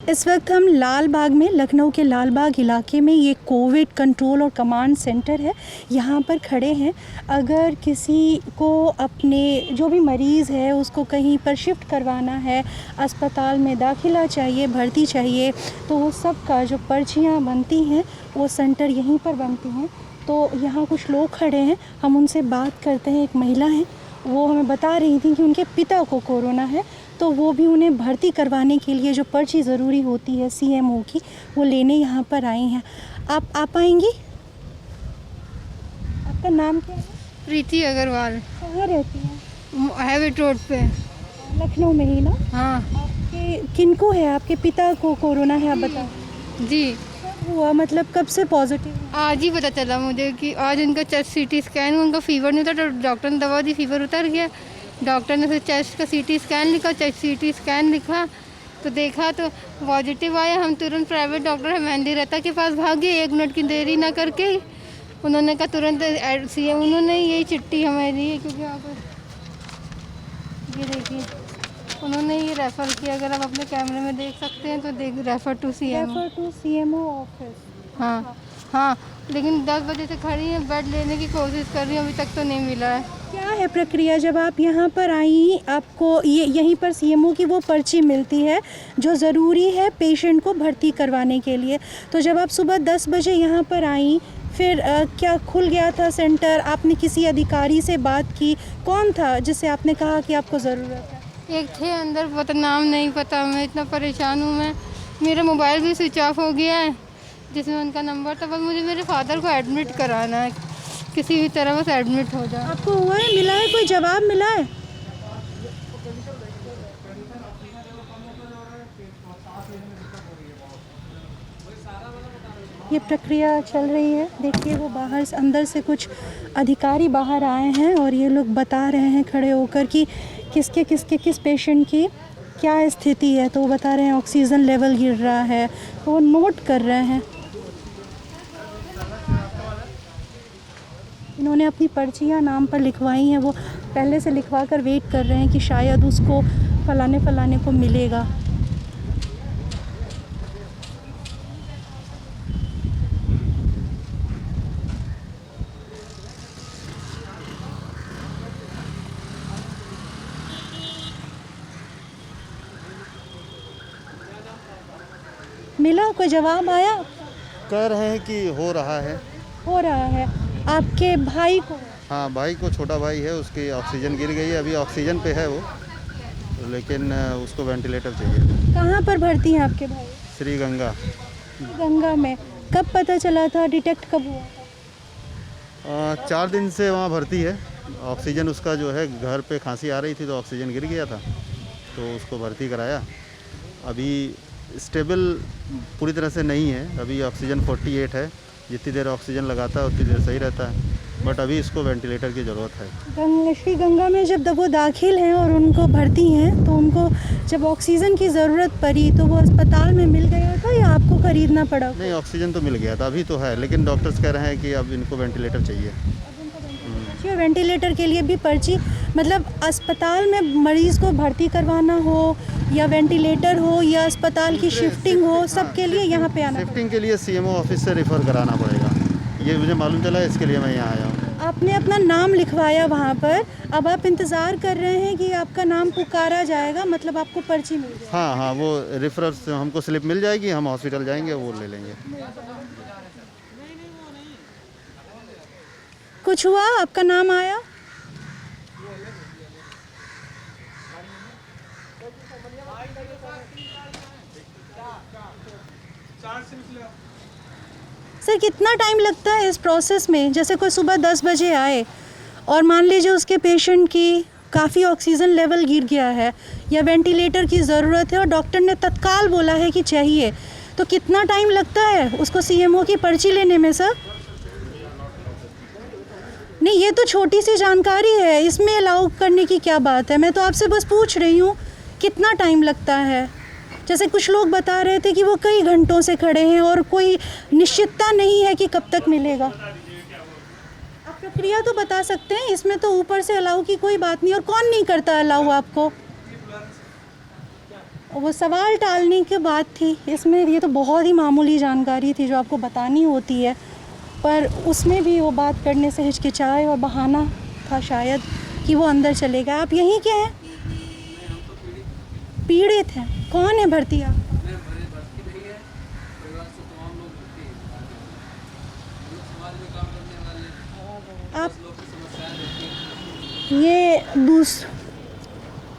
इस वक्त हम लाल बाग में, लखनऊ के लाल बाग इलाके में, ये कोविड कंट्रोल और कमांड सेंटर है, यहाँ पर खड़े हैं। अगर किसी को अपने जो भी मरीज़ है उसको कहीं पर शिफ्ट करवाना है, अस्पताल में दाखिला चाहिए, भर्ती चाहिए, तो वो सब का जो पर्चियाँ बनती हैं वो सेंटर यहीं पर बनती हैं। तो यहाँ कुछ लोग खड़े हैं, हम उनसे बात करते हैं। एक महिला है, वो हमें बता रही थी कि उनके पिता को कोरोना है, तो वो भी उन्हें भर्ती करवाने के लिए जो पर्ची ज़रूरी होती है सीएमओ की, वो लेने यहाँ पर आई हैं। आप आ पाएंगी? आपका नाम क्या है? प्रीति अग्रवाल। कहाँ रहती हैं? हैबिट रोड पे। लखनऊ में ही ना? हाँ आपके किनको है? आपके पिता को कोरोना है, आप बताओ। जी, कब हुआ, मतलब कब से पॉजिटिव? आज ही पता चला मुझे कि आज उनका चेस्ट सीटी स्कैन, उनका फीवर नहीं था तो डॉक्टर ने दवा दी, फीवर उतर गया। डॉक्टर ने फिर चेस्ट का सीटी स्कैन लिखा, चेस्ट सीटी स्कैन लिखा तो देखा तो पॉजिटिव आया। हम तुरंत प्राइवेट डॉक्टर है मेहंदी रहता के पास भागे, 1 मिनट की देरी ना करके। उन्होंने कहा तुरंत सीएम, उन्होंने यही चिट्ठी हमें दी है, क्योंकि यहाँ पर ये देखिए उन्होंने ये रेफ़र किया। अगर आप अपने कैमरे में देख सकते हैं तो रेफ़र टू सीएमओ ऑफिस। हाँ हाँ, लेकिन 10 बजे से खड़ी हैं, बेड लेने की कोशिश कर रही हूँ, अभी तक तो नहीं मिला है। क्या है प्रक्रिया? जब आप यहाँ पर आई, आपको ये यहीं पर सीएमओ की वो पर्ची मिलती है जो ज़रूरी है पेशेंट को भर्ती करवाने के लिए। तो जब आप सुबह 10 बजे यहाँ पर आई, फिर क्या खुल गया था सेंटर? आपने किसी अधिकारी से बात की? कौन था जिससे आपने कहा कि आपको ज़रूरत है? एक थे अंदर, पता नाम नहीं पता, मैं इतना परेशान हूँ। मैं, मेरा मोबाइल भी स्विच ऑफ हो गया है जिसमें उनका नंबर था। बस मुझे मेरे फादर को एडमिट कराना है, किसी भी तरह बस एडमिट हो जाए। आपको हुआ है, मिला है, कोई जवाब मिला है? ये प्रक्रिया चल रही है। देखिए वो बाहर से, अंदर से कुछ अधिकारी बाहर आए हैं और ये लोग बता रहे हैं खड़े होकर कि किस पेशेंट की क्या स्थिति है। तो वो बता रहे हैं ऑक्सीजन लेवल गिर रहा है, तो वो नोट कर रहे हैं। इन्होंने अपनी पर्चियाँ नाम पर लिखवाई हैं, वो पहले से लिखवा कर वेट कर रहे हैं कि शायद उसको फलाने को मिलेगा। मिला? कोई जवाब आया? कह रहे हैं कि हो रहा है। हो रहा है। आपके भाई को? हाँ, भाई को, छोटा भाई है, उसकी ऑक्सीजन गिर गई है, अभी ऑक्सीजन पे है वो, लेकिन उसको वेंटिलेटर चाहिए। कहाँ पर भर्ती हैं आपके भाई? श्री गंगा। गंगा में। कब पता चला था? डिटेक्ट कब हुआ था? 4 दिन से वहाँ भर्ती है। ऑक्सीजन उसका जो है, घर पे खांसी आ रही थी तो ऑक्सीजन गिर गया था, तो उसको भर्ती कराया। अभी स्टेबल पूरी तरह से नहीं है, अभी ऑक्सीजन 48 है। जितनी देर ऑक्सीजन लगाता है उतनी देर सही रहता है, बट अभी इसको वेंटिलेटर की ज़रूरत है। श्री गंगा में जब वो दाखिल हैं और उनको भर्ती हैं, तो उनको जब ऑक्सीजन की ज़रूरत पड़ी तो वो अस्पताल में मिल गया था या आपको खरीदना पड़ा? नहीं, ऑक्सीजन तो मिल गया था, अभी तो है, लेकिन डॉक्टर्स कह रहे हैं कि अब इनको वेंटिलेटर चाहिए। और वेंटिलेटर के लिए भी पर्ची, मतलब अस्पताल में मरीज़ को भर्ती करवाना हो या वेंटिलेटर हो या अस्पताल की शिफ्टिंग हो, सब के लिए यहाँ पे आना शिफ्टिंग के लिए सीएमओ ऑफिस से रेफ़र कराना पड़ेगा, ये मुझे मालूम चला, इसके लिए मैं यहाँ आया हूँ। आपने अपना नाम लिखवाया वहाँ पर, अब आप इंतज़ार कर रहे हैं कि आपका नाम पुकारा जाएगा, मतलब आपको पर्ची मिल जाएगी? हाँ हाँ, वो रेफरेंस हमको स्लिप मिल जाएगी, हम हॉस्पिटल जाएंगे, वो ले लेंगे। कुछ हुआ? आपका नाम आया? सर कितना टाइम लगता है इस प्रोसेस में? जैसे कोई सुबह 10 बजे आए और मान लीजिए उसके पेशेंट की काफ़ी ऑक्सीजन लेवल गिर गया है या वेंटिलेटर की ज़रूरत है और डॉक्टर ने तत्काल बोला है कि चाहिए, तो कितना टाइम लगता है उसको सीएमओ की पर्ची लेने में सर? नहीं, ये तो छोटी सी जानकारी है, इसमें अलाउ करने की क्या बात है? मैं तो आपसे बस पूछ रही हूँ कितना टाइम लगता है। जैसे कुछ लोग बता रहे थे कि वो कई घंटों से खड़े हैं और कोई निश्चितता नहीं है कि कब तक मिलेगा। आप प्रक्रिया तो बता सकते हैं, इसमें तो ऊपर से अलाउ की कोई बात नहीं। और कौन नहीं करता अलाउ आपको? वो सवाल टालने की बात थी इसमें, ये तो बहुत ही मामूली जानकारी थी जो आपको बतानी होती है, पर उसमें भी वो बात करने से हिचकिचाए और बहाना था शायद कि वो अंदर चले गए। आप यहीं के हैं? पीड़ित हैं। कौन है भर्ती आप? आप ये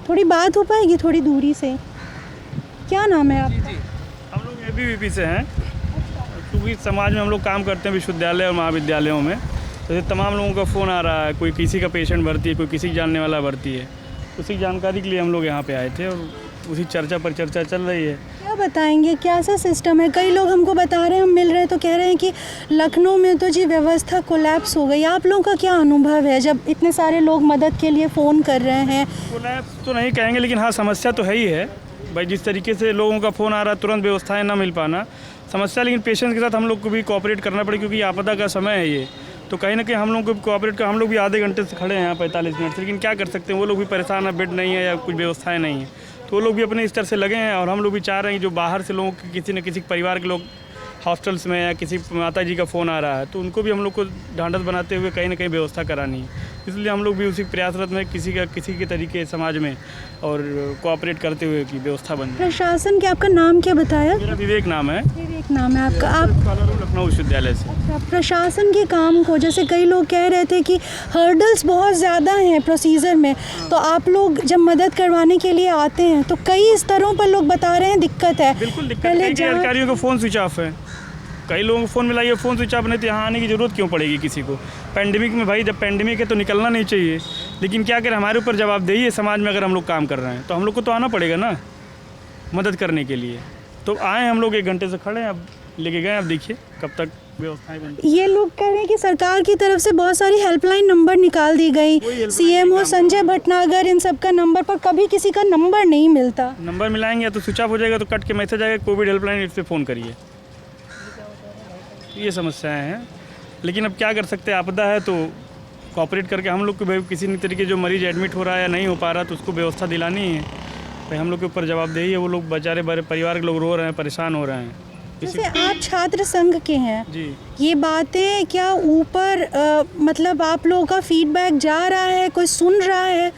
थोड़ी बात हो पाएगी थोड़ी दूरी से? क्या नाम है आपका? हम लोग ABVP से हैं, क्योंकि समाज में हम लोग काम करते हैं विश्वविद्यालय और महाविद्यालयों में, तो तमाम लोगों का फ़ोन आ रहा है, कोई किसी का पेशेंट भर्ती है, कोई किसी जानने वाला भर्ती है। उसी जानकारी के लिए हम लोग यहाँ पे आए थे और उसी चर्चा पर चर्चा चल रही है। क्या बताएंगे, क्या सा सिस्टम है? कई लोग हमको बता रहे हैं, हम मिल रहे हैं तो कह रहे हैं कि लखनऊ में तो जी व्यवस्था कोलैप्स हो गई। आप लोगों का क्या अनुभव है जब इतने सारे लोग मदद के लिए फ़ोन कर रहे हैं? कोलैप्स तो नहीं कहेंगे, लेकिन हाँ समस्या तो है ही है भाई। जिस तरीके से लोगों का फ़ोन आ रहा है, तुरंत व्यवस्थाएं ना मिल पाना समस्या, लेकिन पेशेंट्स के साथ हम लोग को भी कोऑपरेट करना पड़ेगा, क्योंकि आपदा का समय है ये, तो कहीं ना कहीं हम लोग को भी कोऑपरेट कर। हम लोग भी आधे घंटे से खड़े हैं यहाँ 45 मिनट से, लेकिन क्या कर सकते हैं, वो लोग भी परेशान है, बेड नहीं है या कुछ व्यवस्थाएं नहीं है, तो वो लोग भी अपने स्तर से लगे हैं। और हम लोग भी चाह रहे हैं जो बाहर से लोगों के किसी न किसी परिवार के लोग हॉस्टल्स में या किसी माता जी का फ़ोन आ रहा है, तो उनको भी हम लोग को ढांढस बनाते हुए कहीं ना कहीं व्यवस्था करानी है। इसलिए हम लोग भी उसी प्रयासरत में किसी के तरीके समाज में और कोऑपरेट करते हुए की व्यवस्था बन जाए। प्रशासन के, आपका नाम क्या बताया? मेरा विवेक नाम है। विवेक नाम है आपका। आप लखनऊ विश्वविद्यालय से। अच्छा, प्रशासन के काम को, जैसे कई लोग कह रहे थे कि हर्डल्स बहुत ज़्यादा हैं प्रोसीजर में, तो आप लोग जब मदद करवाने के लिए आते हैं तो कई स्तरों पर लोग बता रहे हैं दिक्कत है। बिल्कुल दिक्कत है, कई अधिकारियों का फ़ोन स्विच ऑफ है, कई लोगों को फ़ोन मिलाइए, फ़ोन स्विच ऑफ नहीं, तो यहाँ आने की ज़रूरत क्यों पड़ेगी किसी को? पैंडेमिक में भाई, जब पैंडेमिक है तो निकलना नहीं चाहिए, लेकिन क्या करें, हमारे ऊपर जवाबदेही है समाज में। अगर हम लोग काम कर रहे हैं तो हम लोग को तो आना पड़ेगा ना मदद करने के लिए। तो आए हम लोग 1 घंटे से खड़े हैं, अब लेके गए, अब देखिए कब तक व्यवस्थाएं बनती। ये लोग कह रहे हैं कि सरकार की तरफ से बहुत सारी हेल्पलाइन नंबर निकाल दी गई, CMO संजय भटनागर, इन सब का नंबर, पर कभी किसी का नंबर नहीं मिलता। नंबर मिलाएंगे या तो स्विच ऑफ हो जाएगा, तो कट के मैसेज आएगा कोविड हेल्पलाइन इस पर फ़ोन करिए। ये समस्याएं हैं, लेकिन अब क्या कर सकते हैं, आपदा है तो कोऑपरेट करके हम लोग को भाई किसी न तरीके जो मरीज़ एडमिट हो रहा है या नहीं हो पा रहा, तो उसको व्यवस्था दिलानी है भाई। हम लोग के ऊपर जवाबदेही है। वो लोग बेचारे बड़े परिवार के लोग रो रहे हैं, परेशान हो रहे हैं। जैसे आप छात्र संघ के हैं जी, ये बातें क्या ऊपर मतलब आप लोगों का फीडबैक जा रहा है, कोई सुन रहा है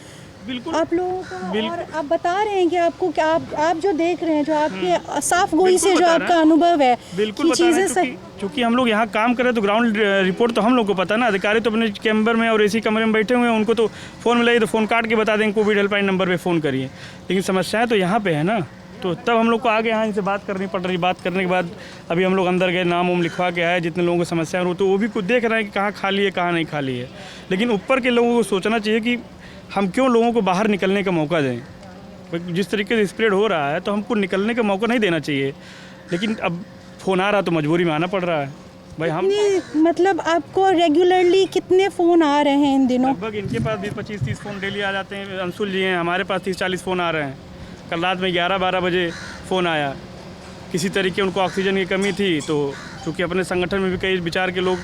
बिल्कुल आप लोगों का? और आप बता रहे हैं कि आपको क्या, आप जो देख रहे हैं, जो आपके साफ गोई से जो आपका अनुभव है, बिल्कुल बता रहे हैं, क्योंकि हम लोग यहाँ काम कर रहे हैं तो ग्राउंड रिपोर्ट तो हम लोग को पता है ना। अधिकारी तो अपने चैम्बर में और AC कमरे में बैठे हुए हैं, उनको तो फ़ोन मिलाइए तो फ़ोन काट के बता देंगे कोविड हेल्पलाइन नंबर पे फ़ोन करिए, लेकिन समस्याएं तो यहाँ पे है ना। तो तब हम लोग को आगे यहाँ इनसे बात करनी पड़ रही। बात करने के बाद अभी हम लोग अंदर गए, नाम वाम लिखवा के आए, जितने लोगों को समस्या हो तो वो भी कुछ देख रहे हैं कि कहाँ खाली है कहाँ नहीं खाली है। लेकिन ऊपर के लोगों को सोचना चाहिए कि हम क्यों लोगों को बाहर निकलने का मौका दें। जिस तरीके से स्प्रेड हो रहा है तो हमको निकलने का मौका नहीं देना चाहिए, लेकिन अब फ़ोन आ रहा तो मजबूरी में आना पड़ रहा है भाई। हम मतलब आपको रेगुलरली कितने फ़ोन आ रहे हैं इन दिनों? लगभग इनके पास 20-25-30 फ़ोन डेली आ जाते हैं। अंशुल जी हैं, हमारे पास 30-40 फ़ोन आ रहे हैं। कल रात में 11-12 बजे फ़ोन आया, किसी तरीके उनको ऑक्सीजन की कमी थी, तो चूँकि अपने संगठन में भी कई विचार के लोग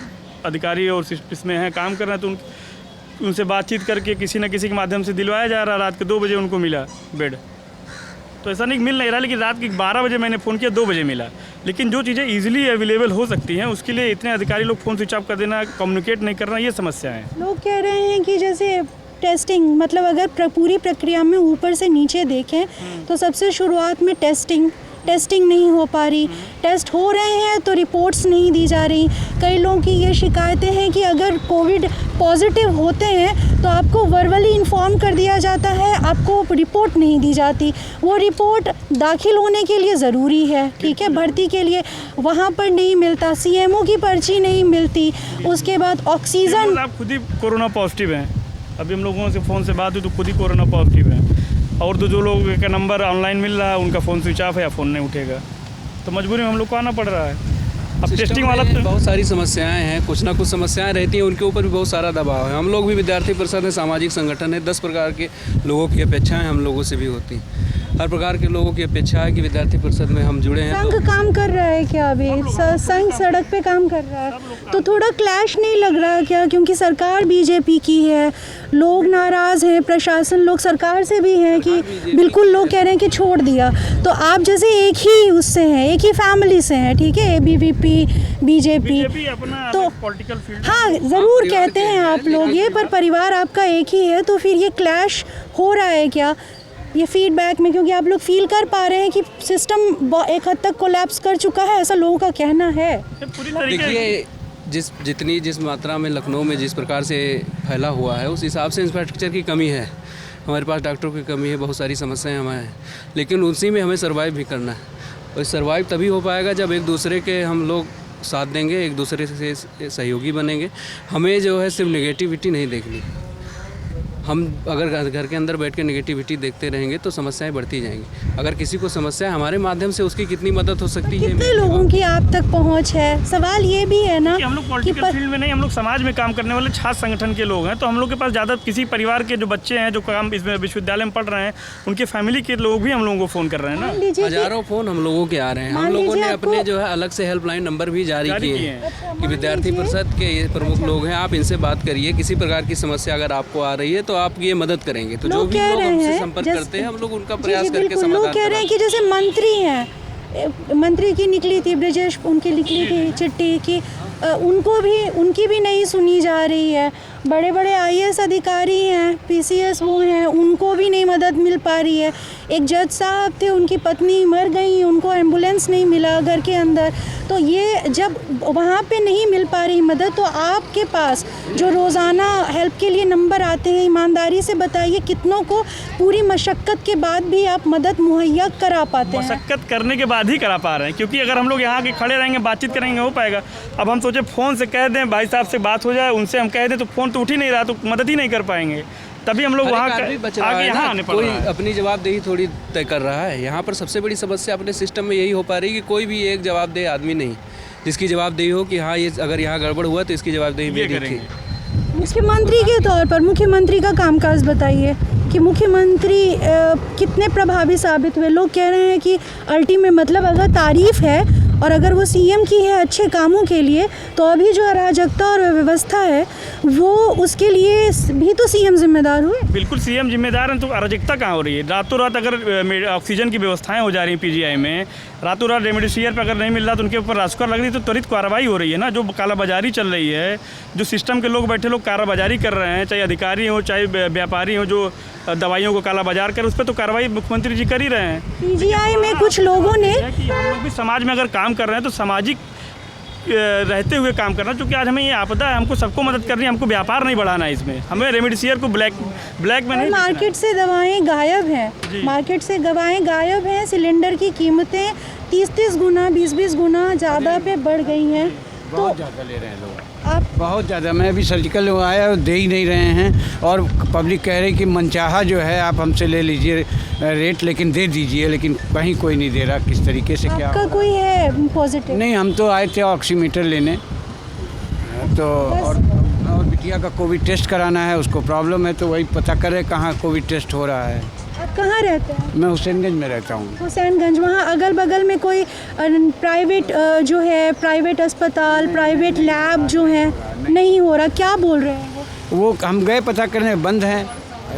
अधिकारी और इसमें हैं, काम कर रहे हैं, तो उनसे बातचीत करके किसी न किसी के माध्यम से दिलवाया जा रहा। रात के 2 बजे उनको मिला बेड, तो ऐसा नहीं मिल नहीं रहा, लेकिन रात के 12 बजे मैंने फ़ोन किया, 2 बजे मिला। लेकिन जो चीज़ें ईजिली अवेलेबल हो सकती हैं उसके लिए इतने अधिकारी लोग फ़ोन स्विच ऑफ कर देना, कम्युनिकेट नहीं करना, ये समस्या है। लोग कह रहे हैं कि जैसे टेस्टिंग, मतलब अगर पूरी प्रक्रिया में ऊपर से नीचे देखें तो सबसे शुरुआत में टेस्टिंग नहीं हो पा रही, टेस्ट हो रहे हैं तो रिपोर्ट्स नहीं दी जा रही। कई लोगों की ये शिकायतें हैं कि अगर कोविड पॉजिटिव होते हैं तो आपको वर्बली इन्फॉर्म कर दिया जाता है, आपको रिपोर्ट नहीं दी जाती। वो रिपोर्ट दाखिल होने के लिए ज़रूरी है, ठीक है, भर्ती के लिए, वहाँ पर नहीं मिलता। CMO की पर्ची नहीं मिलती, उसके बाद ऑक्सीजन। आप खुद ही कोरोना पॉजिटिव हैं, अभी हम लोगों से फ़ोन से बात हुई तो खुद ही कोरोना पॉजिटिव है, और तो जो लोग का नंबर ऑनलाइन मिल रहा है उनका फ़ोन स्विच ऑफ है या फ़ोन नहीं उठेगा, तो मजबूरी में हम लोग को आना पड़ रहा है। अब टेस्टिंग वाला तो बहुत सारी समस्याएं हैं, कुछ ना कुछ समस्याएं रहती हैं, उनके ऊपर भी बहुत सारा दबाव है। हम लोग भी विद्यार्थी परिषद है, सामाजिक संगठन है, 10 प्रकार के लोगों की अपेक्षाएं हम लोगों से भी होती हैं। हर प्रकार के लोगों की अपेक्षा है कि विद्यार्थी परिषद में हम जुड़े हैं। संघ काम कर रहा है क्या अभी? संघ सड़क पे काम कर रहा है तो थोड़ा क्लैश नहीं लग रहा क्या? क्योंकि सरकार बीजेपी की है, लोग नाराज़ हैं, प्रशासन लोग सरकार से भी हैं कि बिल्कुल लोग कह रहे हैं कि छोड़ दिया। तो आप जैसे एक ही उससे हैं, एक ही फैमिली से हैं, ठीक है, ABVP बीजेपी तो पॉलिटिकल फील्ड हाँ ज़रूर कहते हैं आप लोग ये, पर परिवार आपका एक ही है, तो फिर ये क्लैश हो रहा है क्या ये फीडबैक में? क्योंकि आप लोग फील कर पा रहे हैं कि सिस्टम एक हद तक कोलैप्स कर चुका है, ऐसा लोगों का कहना है। पूरी तरीके देखिए, जिस मात्रा में लखनऊ में जिस प्रकार से फैला हुआ है उस हिसाब से इंफ्रास्ट्रक्चर की कमी है, हमारे पास डॉक्टरों की कमी है, बहुत सारी समस्याएं हमें, लेकिन उसी में हमें सर्वाइव भी करना है। और सर्वाइव तभी हो पाएगा जब एक दूसरे के हम लोग साथ देंगे, एक दूसरे से सहयोगी बनेंगे। हमें जो है सिर्फ नेगेटिविटी नहीं देखनी। हम अगर घर के अंदर बैठ के नेगेटिविटी देखते रहेंगे तो समस्याएं बढ़ती जाएंगी। अगर किसी को समस्या है हमारे माध्यम से उसकी कितनी मदद हो सकती है। कितने लोगों की आप तक पहुंच है? सवाल ये भी है ना कि हम लोग पॉलिटिकल फील्ड में नहीं, हम लोग समाज में काम करने वाले छात्र संगठन के लोग हैं, तो हम लोग के पास ज़्यादा किसी परिवार के जो बच्चे हैं जो काम इसमें विश्वविद्यालय में पढ़ रहे हैं उनके फैमिली के लोग भी हम लोगों को फ़ोन कर रहे हैं ना। मान लीजिए कि हजारों फ़ोन हम लोगों के आ रहे हैं। हम लोगों ने अपने जो है अलग से हेल्पलाइन नंबर भी जारी किए हैं कि विद्यार्थी परिषद के ये प्रमुख लोग हैं, आप इनसे बात करिए, किसी प्रकार की समस्या अगर आपको आ रही है तो आप ये मदद करेंगे। तो जो भी लोग हमसे संपर्क करते हैं हम लोग उनका प्रयास करके समाधान लोग कह रहे हैं कि जैसे मंत्री हैं, मंत्री की निकली थी, ब्रजेश उनकी निकली थी चिट्ठी कि उनकी भी नहीं सुनी जा रही है। बड़े बड़े IAS अधिकारी हैं, PCS वो हैं, उनको भी नहीं मदद मिल पा रही है। एक जज साहब थे, उनकी पत्नी मर गई, उनको एम्बुलेंस नहीं मिला घर के अंदर। तो ये जब वहाँ पे नहीं मिल पा रही मदद, तो आपके पास जो रोज़ाना हेल्प के लिए नंबर आते हैं, ईमानदारी से बताइए कितनों को पूरी मशक्क़त के बाद भी आप मदद मुहैया करा पाते हैं? मशक्क़त करने के बाद ही करा पा रहे हैं, क्योंकि अगर हम लोग यहाँ के खड़े रहेंगे बातचीत करेंगे हो पाएगा। अब हम सोचे फ़ोन से कह दें भाई साहब से बात हो जाए, उनसे हम कह दें तो फ़ोन तो उठ ही नहीं रहा, तो मदद ही नहीं कर पाएंगे। तभी हम लोग वहाँ आगे यहाँ आने पड़ रहा है। कोई अपनी जवाबदेही थोड़ी तय कर रहा है। यहाँ पर सबसे बड़ी समस्या अपने सिस्टम में यही हो पा रही है कि कोई भी एक जवाबदेह आदमी नहीं जिसकी जवाबदेही हो कि हाँ ये अगर यहाँ गड़बड़ हुआ तो इसकी जवाबदेही मेरी थी। मुख्यमंत्री के तौर पर मुख्यमंत्री का कामकाज बताइए कि मुख्यमंत्री कितने प्रभावी साबित हुए? लोग कह रहे हैं कि अल्टीमेट मतलब अगर तारीफ़ है और अगर वो CM की है अच्छे कामों के लिए, तो अभी जो अराजकता और व्यवस्था है वो उसके लिए भी तो CM जिम्मेदार हुए। बिल्कुल CM जिम्मेदार हैं, तो अराजकता कहाँ हो रही है? रातों रात अगर ऑक्सीजन की व्यवस्थाएं हो जा रही हैं PGI में, रातों रात रेमडेसिविर पर अगर नहीं मिल रहा तो उनके ऊपर राजस्व लग रही है, तो त्वरित कार्रवाई हो रही है ना। जो कालाबाजारी चल रही है, जो सिस्टम के लोग बैठे लोग कालाबाजारी कर रहे हैं, चाहे अधिकारी हो चाहे व्यापारी हो, जो दवाइयों को काला बाजार कर, उस पर तो कार्रवाई मुख्यमंत्री जी कर ही रहे हैं। PGI में कुछ लोगों ने कि हम लोग भी समाज में अगर काम कर रहे हैं तो सामाजिक रहते हुए काम करना, क्योंकि आज हमें ये आपदा है, हमको सबको मदद करनी है, हमको व्यापार नहीं बढ़ाना है इसमें, हमें रेमडेसिविर को ब्लैक में नहीं। मार्केट से दवाएं गायब हैं, मार्केट से दवाएं गायब हैं, सिलेंडर की कीमतें 30-30 गुना 20-20 गुना ज़्यादा पे बढ़ गई हैं। बहुत ज़्यादा ले रहे हैं लोग, आप बहुत ज़्यादा। मैं अभी सर्जिकल आया और दे ही नहीं रहे हैं, और पब्लिक कह रही कि मनचाहा जो है आप हमसे ले लीजिए रेट, लेकिन दे दीजिए, लेकिन कहीं कोई नहीं दे रहा। किस तरीके से क्या आपका कोई है पॉजिटिव? नहीं, हम तो आए थे ऑक्सीमीटर लेने, तो और बिटिया का कोविड टेस्ट कराना है, उसको प्रॉब्लम है, तो वही पता करें कहाँ कोविड टेस्ट हो रहा है। आप कहाँ रहते हैं? मैं हुसैनगंज में रहता हूँ। हुसैनगंज, वहाँ अगल बगल में कोई प्राइवेट जो है, प्राइवेट अस्पताल, प्राइवेट लैब जो है नहीं हो रहा, क्या बोल रहे हैं वो? हम गए पता करने, बंद है,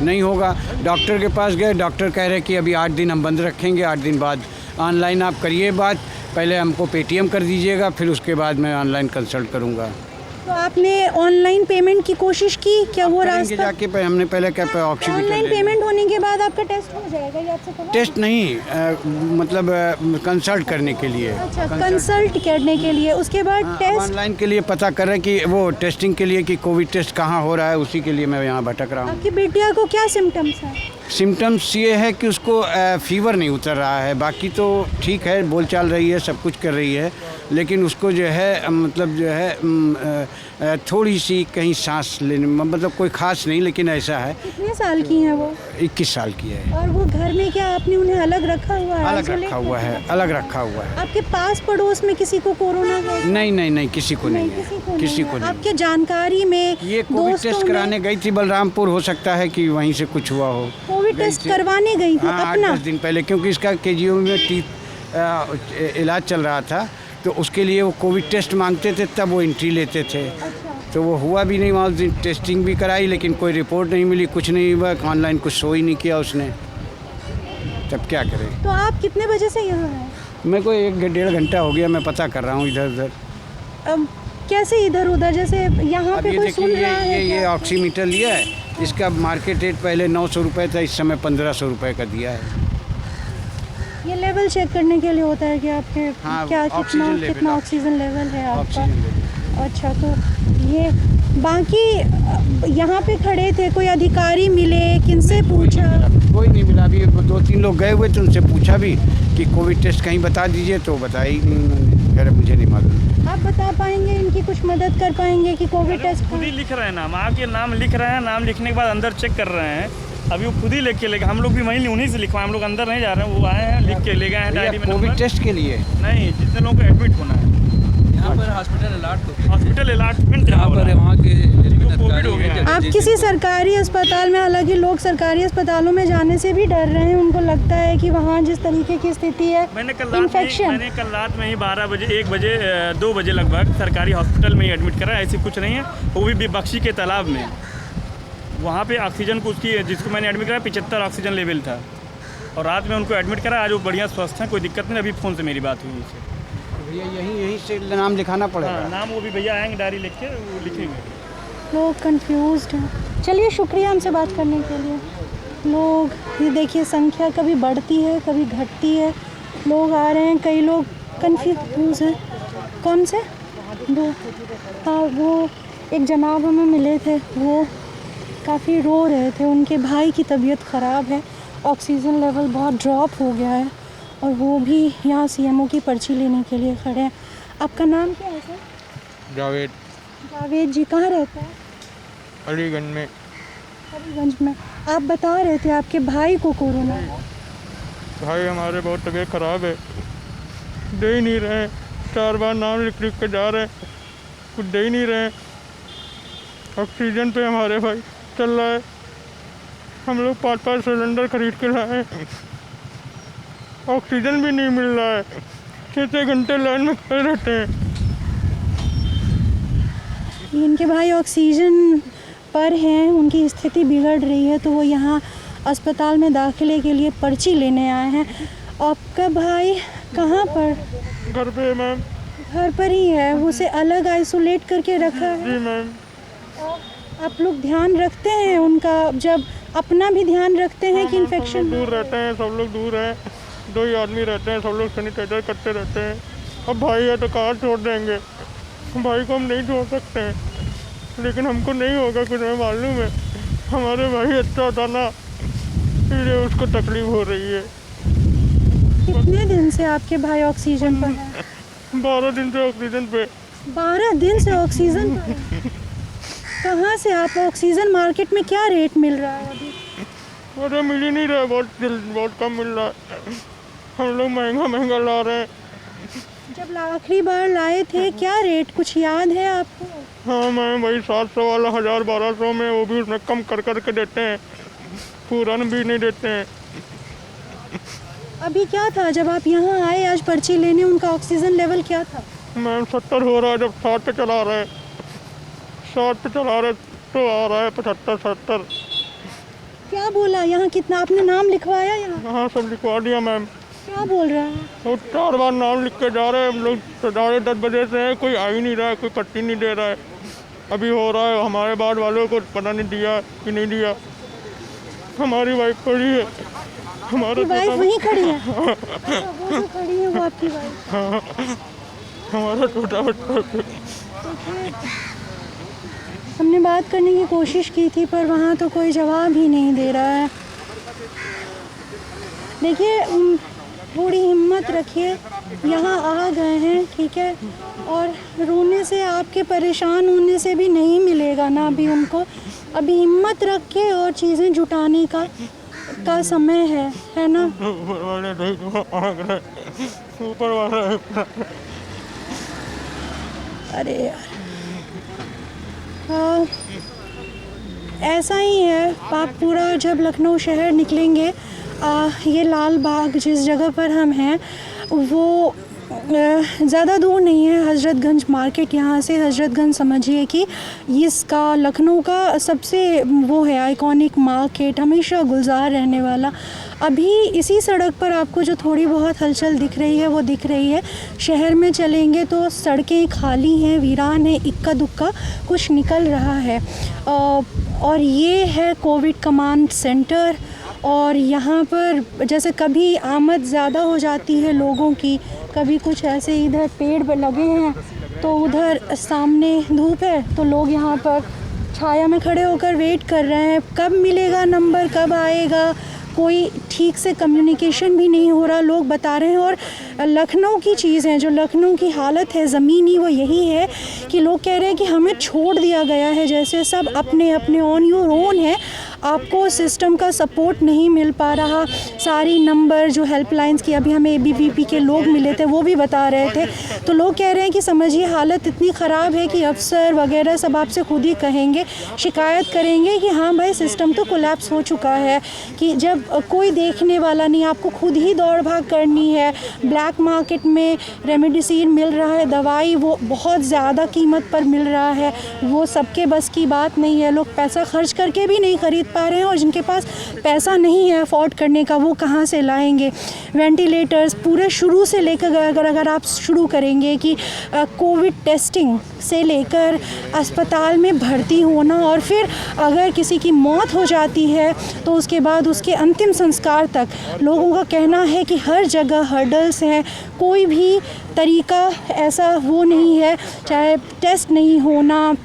नहीं होगा। डॉक्टर के पास गए, डॉक्टर कह रहे कि अभी 8 दिन हम बंद रखेंगे, 8 दिन बाद ऑनलाइन आप करिए बात, पहले हमको पेटीएम कर दीजिएगा, फिर उसके बाद मैं ऑनलाइन कंसल्ट करूँगा। तो आपने ऑनलाइन पेमेंट की कोशिश की क्या? वो रास्ता जाके हमने पहले क्या ऑक्सीमीटर ऑनलाइन पेमेंट होने के बाद आपका टेस्ट हो जाएगा, ये आपसे कहा? टेस्ट नहीं, मतलब कंसल्ट करने के लिए। अच्छा, कंसल्ट करने के लिए, उसके बाद टेस्ट ऑनलाइन के लिए पता कर रहे कि वो टेस्टिंग के लिए कि कोविड टेस्ट कहाँ हो रहा है, उसी के लिए मैं यहाँ भटक रहा हूँ। आपकी बेटिया को क्या सिम्टम्स हैं? सिम्टम्स ये है कि उसको फीवर नहीं उतर रहा है, बाकी तो ठीक है, बोलचाल रही है, सब कुछ कर रही है, लेकिन उसको जो है मतलब जो है थोड़ी सी कहीं सांस लेने, मतलब कोई खास नहीं, लेकिन ऐसा है। कितने साल की हैं वो? 21 साल की है। और वो घर में क्या आपने उन्हें अलग रखा हुआ है? अलग रखा हुआ है, अलग रखा हुआ है। आपके पास पड़ोस में किसी को कोरोना है? नहीं, किसी को नहीं है, किसी को नहीं। आपके जानकारी में ये कोविड टेस्ट कराने गई थी बलरामपुर, हो सकता है कि वहीं से कुछ हुआ हो। कोविड टेस्ट करवाने गई थी हाँ, अपना? 8-10 दिन पहले, क्योंकि इसका केजीओ में इलाज चल रहा था, तो उसके लिए वो कोविड टेस्ट मांगते थे, तब वो एंट्री लेते थे। तो वो हुआ भी नहीं, वहाँ उस दिन टेस्टिंग भी कराई, लेकिन कोई रिपोर्ट नहीं मिली, कुछ नहीं हुआ, ऑनलाइन कुछ शो ही नहीं किया उसने, तब क्या करें। तो आप कितने बजे से यहाँ हैं? मेरे को 1-1.5 घंटा हो गया, मैं पता कर रहा हूँ इधर उधर। अब कैसे इधर उधर, जैसे यहाँ अब पे ये कोई देखिए, सुन रहा है ये क्या? ऑक्सीमीटर लिया है, इसका मार्केट रेट पहले 900 रुपये था, इस समय 1500 रुपये का दिया है। ये लेवल चेक करने के लिए होता है कि आपके हाँ, क्या ऑक्सीजन लेवल, कितना ऑक्सीजन लेवल है आपका? Oxygen level. अच्छा, तो ये बाकी यहाँ पे खड़े थे, कोई अधिकारी मिले, किनसे पूछा? कोई नहीं मिला। अभी 2-3 लोग गए हुए थे, उनसे पूछा भी कि कोविड टेस्ट कहीं बता दीजिए, तो बताया ही नहीं उन्होंने, कह रहे मुझे नहीं मालूम। आप बता पाएंगे, इनकी कुछ मदद कर पाएंगे कि कोविड टेस्ट खुद ही लिख रहे हैं नाम, आपके नाम लिख रहे हैं, नाम लिखने के बाद अंदर चेक कर रहे हैं। अभी वो खुद ही लेके ले गए, हम लोग भी वहीं उन्हीं से लिखवाए, हम लोग अंदर नहीं जा रहे हैं, वो आए हैं लिख के ले गए हैं डायरी में कोविड नंबर। टेस्ट के लिए नहीं, जितने लोगों को एडमिट होना है यहाँ पर हॉस्पिटल अलॉट होते हैं, हॉस्पिटल अलॉटमेंट यहाँ पर वहाँ के कोविड हो गया। आप किसी सरकारी अस्पताल में, हालांकि लोग सरकारी अस्पतालों में जाने से भी डर रहे हैं, उनको लगता है कि वहाँ जिस तरीके की स्थिति है, मैंने कल इन्फेक्शन। रात में ही 12 बजे 1 बजे 2 बजे लगभग सरकारी हॉस्पिटल में ही एडमिट करा। ऐसी कुछ नहीं है, वो भी बख्शी के तालाब में। वहाँ पे ऑक्सीजन को उसकी, जिसको मैंने एडमिट करा 75 ऑक्सीजन लेवल था, और रात में उनको एडमिट करा। आज वो बढ़िया स्वस्थ हैं, कोई दिक्कत नहीं। अभी फ़ोन से मेरी बात हुई उनसे। भैया यहीं से नाम लिखाना पड़ेगा। हाँ, नाम वो भी भैया आएंगे, डायरी लिख के वो लिखेंगे। लोग कंफ्यूज्ड हैं। चलिए, शुक्रिया हमसे बात करने के लिए। लोग, ये देखिए, संख्या कभी बढ़ती है कभी घटती है, लोग आ रहे हैं, कई लोग कंफ्यूज हैं। कौन से? वो, हाँ, वो एक जनाब हमें मिले थे, वो काफ़ी रो रहे थे, उनके भाई की तबीयत ख़राब है, ऑक्सीजन लेवल बहुत ड्रॉप हो गया है, और वो भी यहाँ सीएमओ की पर्ची लेने के लिए खड़े हैं। आपका नाम क्या है सर? जावेद, जावेद जी, कहाँ रहता है? अलीगंज में। अलीगंज में। आप बता रहे थे आपके भाई को कोरोना है। भाई हमारे बहुत तबीयत ख़राब है, दे ही नहीं रहे, 4 बार नाम लिख लिख के जा रहे हैं, कुछ दे ही नहीं रहे। ऑक्सीजन पे हमारे भाई चल रहा है, हम लोग 5-5 सिलेंडर खरीद के लाए, ऑक्सीजन भी नहीं मिल रहा है, 6-6 घंटे लाइन में खड़े रहते हैं। इनके भाई ऑक्सीजन पर हैं, उनकी स्थिति बिगड़ रही है, तो वो यहाँ अस्पताल में दाखिले के लिए पर्ची लेने आए हैं। आपका भाई कहाँ पर? घर पे मैम। घर पर ही है, उसे अलग आइसोलेट करके रखा है। जी मैम। आप लोग ध्यान रखते हैं उनका, जब अपना भी ध्यान रखते हैं कि इन्फेक्शन? दूर रहते हैं, सब लोग दूर हैं, 2 ही आदमी रहते हैं, सब लोग सैनिटाइजर करते रहते हैं। अब भाई है तो कहाँ छोड़ देंगे, भाई को हम नहीं छोड़ सकते हैं, लेकिन हमको नहीं होगा कुछ, हमें मालूम है। हमारे भाई अच्छा था ना, इसलिए उसको तकलीफ हो रही है। कितने दिन से आपके भाई ऑक्सीजन पर है? 12 दिन से ऑक्सीजन पे। 12 दिन से ऑक्सीजन पर है? कहाँ से आप ऑक्सीजन, मार्केट में क्या रेट मिल रहा है अभी? अरे मिल ही नहीं रहा है, बहुत कम मिल रहा है, हम लोग महंगा ला रहे हैं। जब आखिरी बार लाए थे क्या रेट कुछ याद है आपको? हाँ मैम, वही 700 वाला 1000-1200 में, वो भी उसमें कम कर के देते हैं, पूरा भी नहीं देते हैं। अभी क्या था जब आप यहाँ आए आज पर्ची लेने, उनका ऑक्सीजन लेवल क्या था? मैम 70 हो रहा है, जब 60 पे चला रहे हैं, 60 पे चला रहे तो आ रहा है 75-70। क्या बोला? यहाँ कितना आपने नाम लिखवाया यहाँ? हाँ सब लिखवा दिया मैम। क्या बोल रहा है? वो 4 बार नाम लिख के जा रहे हैं, हम लोग 10:30 बजे से हैं, कोई आ ही नहीं रहा है, कोई पट्टी नहीं दे रहा है। अभी हो रहा है, हमारे बाद वालों को पता नहीं दिया कि नहीं दिया। हमारी वाइफ खड़ी है, हमारा वाइफ वहीं खड़ी है? अच्छा, वो जो खड़ी है वो आपकी वाइफ? हमारा छोटा बच्चा। हमने बात करने की कोशिश की थी, पर वहाँ तो कोई जवाब ही नहीं दे रहा है। देखिए, थोड़ी हिम्मत रखिए, यहाँ आ गए हैं, ठीक है, और रोने से, आपके परेशान होने से भी नहीं मिलेगा ना अभी उनको। अभी हिम्मत रख के और चीज़ें जुटाने का समय है ना? ऊपर वाले नहीं मांग रहे, ऊपर वाला। अरे यार, ऐसा ही है। आप पूरा जब लखनऊ शहर निकलेंगे, ये लाल बाग जिस जगह पर हम हैं वो ज़्यादा दूर नहीं है। हज़रतगंज मार्केट यहाँ से, हज़रतगंज समझिए कि इसका लखनऊ का सबसे वो है आइकॉनिक मार्केट, हमेशा गुलजार रहने वाला। अभी इसी सड़क पर आपको जो थोड़ी बहुत हलचल दिख रही है वो दिख रही है। शहर में चलेंगे तो सड़कें खाली हैं, वीरान है, इक्का दुक्का कुछ निकल रहा है। और ये है कोविड कमांड सेंटर। और यहाँ पर जैसे कभी आमद ज़्यादा हो जाती है लोगों की, कभी कुछ ऐसे इधर पेड़ लगे हैं तो उधर सामने धूप है तो लोग यहाँ पर छाया में खड़े होकर वेट कर रहे हैं, कब मिलेगा नंबर, कब आएगा। कोई ठीक से कम्युनिकेशन भी नहीं हो रहा, लोग बता रहे हैं। और लखनऊ की चीज़ है, जो लखनऊ की हालत है ज़मीनी, वो यही है कि लोग कह रहे हैं कि हमें छोड़ दिया गया है, जैसे सब अपने अपने ऑन योर ओन है, आपको सिस्टम का सपोर्ट नहीं मिल पा रहा। सारी नंबर जो हेल्पलाइंस की अभी हमें ABVP के लोग मिले थे वो भी बता रहे थे। तो लोग कह रहे हैं कि समझिए हालत इतनी ख़राब है कि अफसर वगैरह सब आपसे खुद ही कहेंगे, शिकायत करेंगे कि हाँ भाई सिस्टम तो कोलैप्स हो चुका है, कि जब कोई देखने वाला नहीं, आपको खुद ही दौड़ भाग करनी है। ब्लैक मार्केट में रेमडेसिविर मिल रहा है, दवाई वो बहुत ज़्यादा कीमत पर मिल रहा है, वो सबके बस की बात नहीं है। लोग पैसा खर्च करके भी नहीं खरीद पा रहे हैं और जिनके पास पैसा नहीं है अफोर्ड करने का वो कहाँ से लाएंगे। वेंटिलेटर्स पूरे शुरू से लेकर अगर आप शुरू करेंगे कि कोविड टेस्टिंग से लेकर अस्पताल में भर्ती होना, और फिर अगर किसी की मौत हो जाती है तो उसके बाद उसके अंतिम संस्कार तक, लोगों का कहना है कि हर जगह हर्डल्स हैं। कोई भी तरीका ऐसा वो नहीं है, चाहे टेस्ट नहीं होना,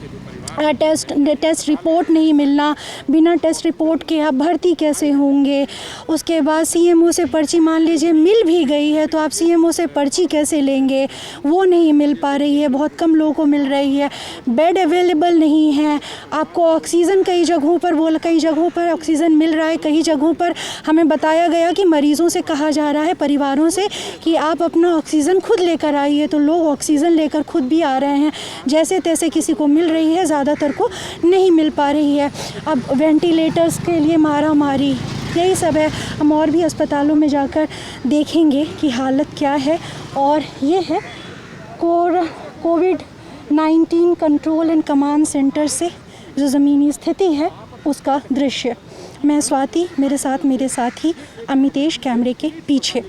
टेस्ट रिपोर्ट नहीं मिलना, बिना टेस्ट रिपोर्ट के आप भर्ती कैसे होंगे। उसके बाद CMO से पर्ची मान लीजिए मिल भी गई है तो आप CMO से पर्ची कैसे लेंगे, वो नहीं मिल पा रही है, बहुत कम लोगों को मिल रही है। बेड अवेलेबल नहीं है, आपको ऑक्सीजन कई जगहों पर ऑक्सीजन मिल रहा है, कई जगहों पर हमें बताया गया कि मरीज़ों से कहा जा रहा है, परिवारों से, कि आप अपना ऑक्सीजन खुद लेकर आइए। तो लोग ऑक्सीजन लेकर खुद भी आ रहे हैं, जैसे तैसे किसी को मिल रही है, ज़्यादातर को नहीं मिल पा रही है। अब वेंटिलेटर्स के लिए मारामारी, यही सब है। हम और भी अस्पतालों में जाकर देखेंगे कि हालत क्या है। और ये है कोविड-19 कंट्रोल एंड कमांड सेंटर से जो ज़मीनी स्थिति है उसका दृश्य। मैं स्वाति, मेरे साथ मेरे साथी अमितेश कैमरे के पीछे।